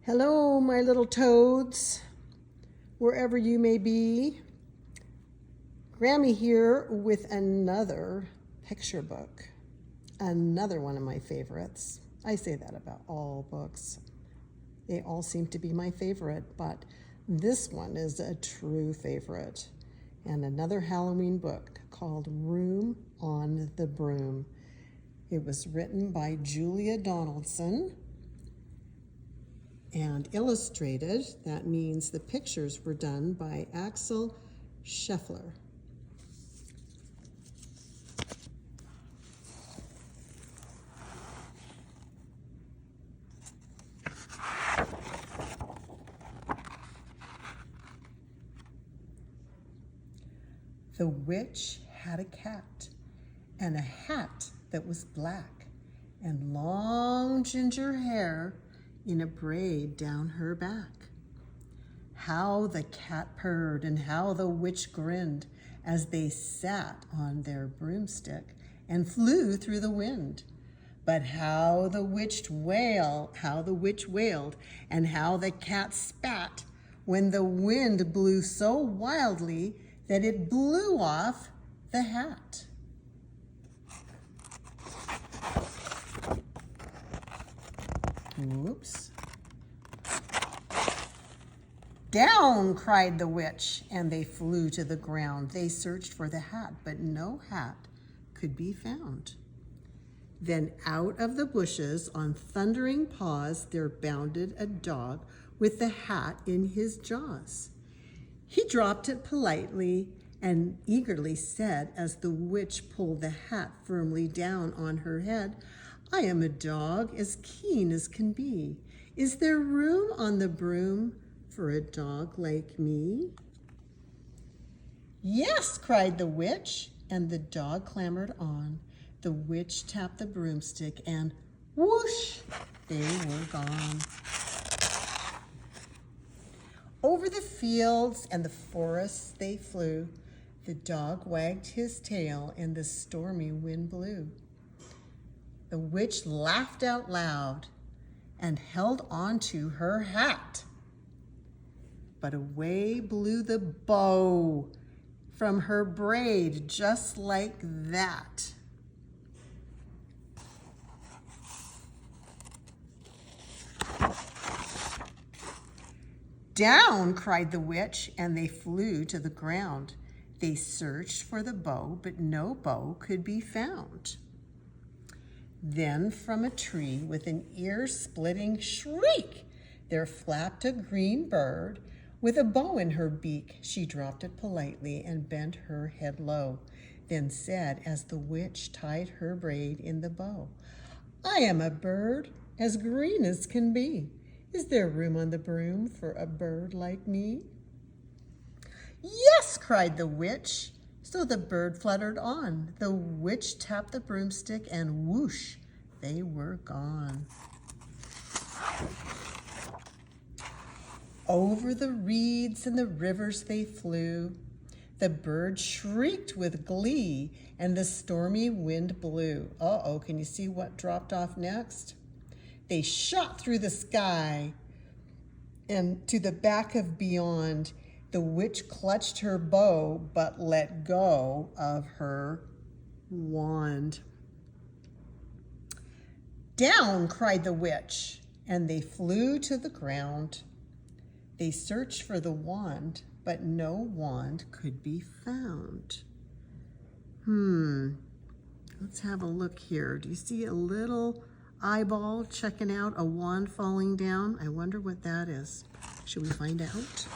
Hello, my little toads, wherever you may be. Grammy here with another picture book, another one of my favorites. I say that about all books. They all seem to be my favorite, but this one is a true favorite. And another Halloween book called Room on the Broom. It was written by Julia Donaldson and illustrated. That means the pictures were done by Axel Scheffler. The witch had a cat and a hat that was black and long ginger hair in a braid down her back. How the cat purred and how the witch grinned as they sat on their broomstick and flew through the wind. But how the witch wailed and how the cat spat when the wind blew so wildly that it blew off the hat. Whoops. Down, cried the witch, and they flew to the ground. They searched for the hat, but no hat could be found. Then out of the bushes on thundering paws there bounded a dog with the hat in his jaws. He dropped it politely and eagerly said, as the witch pulled the hat firmly down on her head, "I am a dog as keen as can be. Is there room on the broom for a dog like me?" "Yes," cried the witch, and the dog clambered on. The witch tapped the broomstick and whoosh, they were gone. Over the fields and the forests they flew. The dog wagged his tail and the stormy wind blew. The witch laughed out loud and held on to her hat. But away blew the bow from her braid just like that. "Down," cried the witch, and they flew to the ground. They searched for the bow, but no bow could be found. Then from a tree with an ear-splitting shriek, there flapped a green bird with a bow in her beak. She dropped it politely and bent her head low, then said, as the witch tied her braid in the bow, "I am a bird as green as can be. Is there room on the broom for a bird like me?" "Yes," cried the witch. So the bird fluttered on. The witch tapped the broomstick and whoosh, they were gone. Over the reeds and the rivers they flew. The bird shrieked with glee and the stormy wind blew. Uh-oh, can you see what dropped off next? They shot through the sky and to the back of beyond. The witch clutched her bow but let go of her wand. "Down," cried the witch, and they flew to the ground. They searched for the wand, but no wand could be found. Let's have a look here. Do you see a little eyeball checking out a wand falling down? I wonder what that is. Should we find out?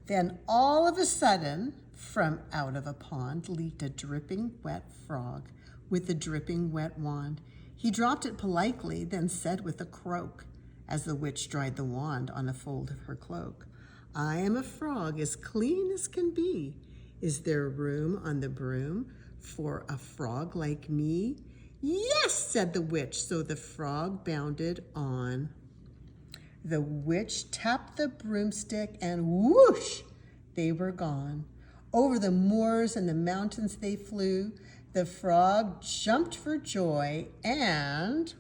Then all of a sudden, from out of a pond leaped a dripping wet frog with a dripping wet wand. He dropped it politely, then said with a croak, as the witch dried the wand on a fold of her cloak, "I am a frog as clean as can be. Is there room on the broom for a frog like me?" "Yes," said the witch, so the frog bounded on. The witch tapped the broomstick and whoosh, they were gone. Over the moors and the mountains they flew. The frog jumped for joy and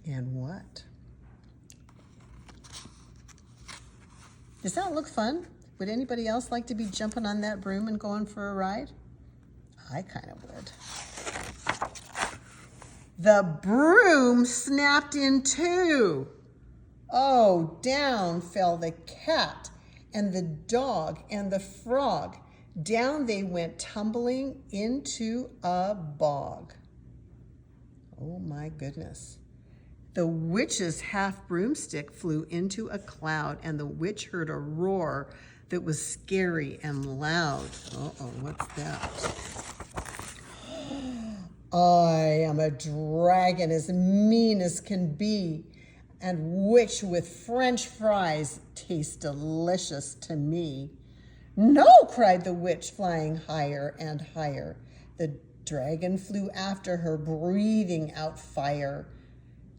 And what? Does that look fun? Would anybody else like to be jumping on that broom and going for a ride? I kind of would. The broom snapped in two. Oh, down fell the cat and the dog and the frog. Down they went tumbling into a bog. Oh my goodness. The witch's half broomstick flew into a cloud, and the witch heard a roar that was scary and loud. Uh-oh, what's that? I am a dragon as mean as can be, and which with French fries tastes delicious to me. No, cried the witch, flying higher and higher. The dragon flew after her, breathing out fire.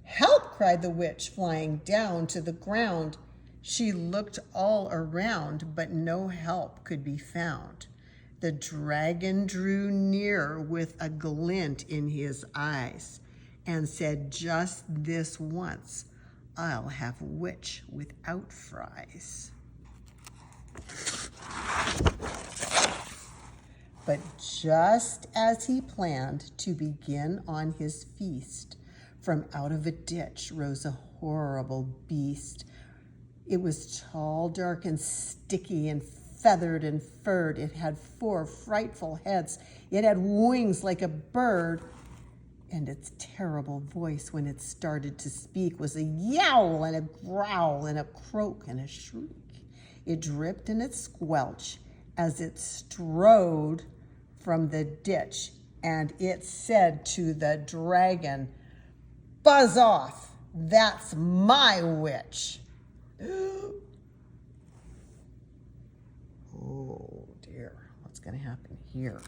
Help, cried the witch, flying down to the ground. She looked all around, but no help could be found. The dragon drew near with a glint in his eyes and said, just this once, I'll have witch without fries. But just as he planned to begin on his feast, from out of a ditch rose a horrible beast. It was tall, dark, and sticky, and feathered and furred. It had 4 frightful heads. It had wings like a bird. And its terrible voice, when it started to speak, was a yowl and a growl and a croak and a shriek. It dripped and it squelched as it strode from the ditch, and it said to the dragon, buzz off, that's my witch. Oh dear, what's going to happen here?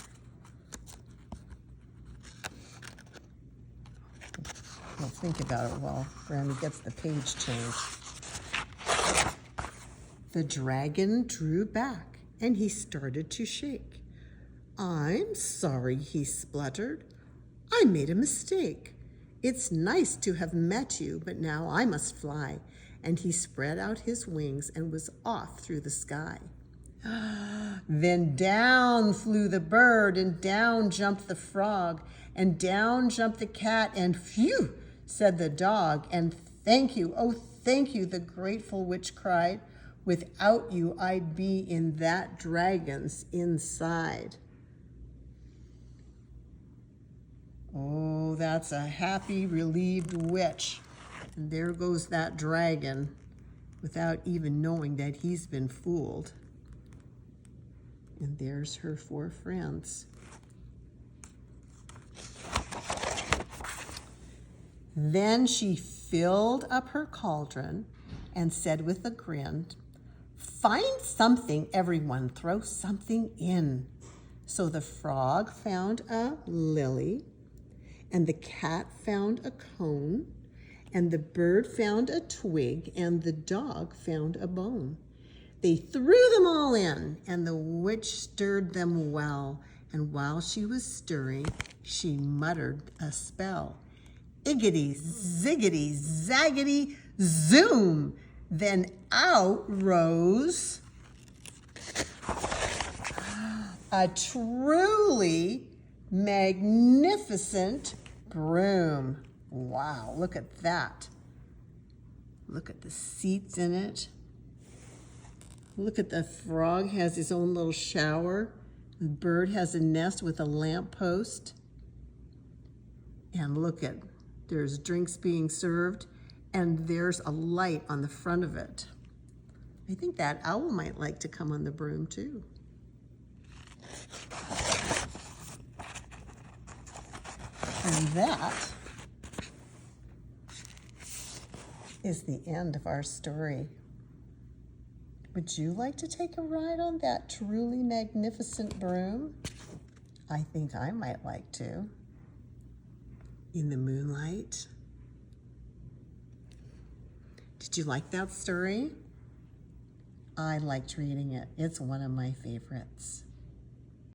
We'll think about it while Grammy gets the page changed. The dragon drew back and he started to shake. I'm sorry, he spluttered. I made a mistake. It's nice to have met you, but now I must fly. And he spread out his wings and was off through the sky. Then down flew the bird, and down jumped the frog, and down jumped the cat, and phew, said the dog. And thank you, oh thank you, the grateful witch cried. Without you, I'd be in that dragon's inside. Oh, that's a happy, relieved witch. And there goes that dragon without even knowing that he's been fooled. And there's her 4 friends. Then she filled up her cauldron and said with a grin, find something, everyone, throw something in. So the frog found a lily, and the cat found a cone, and the bird found a twig, and the dog found a bone. They threw them all in, and the witch stirred them well, and while she was stirring, she muttered a spell. Iggity, ziggity, zaggity, zoom! Then out rose a truly magnificent broom. Wow, look at that. Look at the seats in it. Look at the frog has his own little shower. The bird has a nest with a lamppost. And look at, there's drinks being served, and there's a light on the front of it. I think that owl might like to come on the broom too. And that is the end of our story. Would you like to take a ride on that truly magnificent broom? I think I might like to. In the moonlight. Did you like that story? I liked reading it. It's one of my favorites.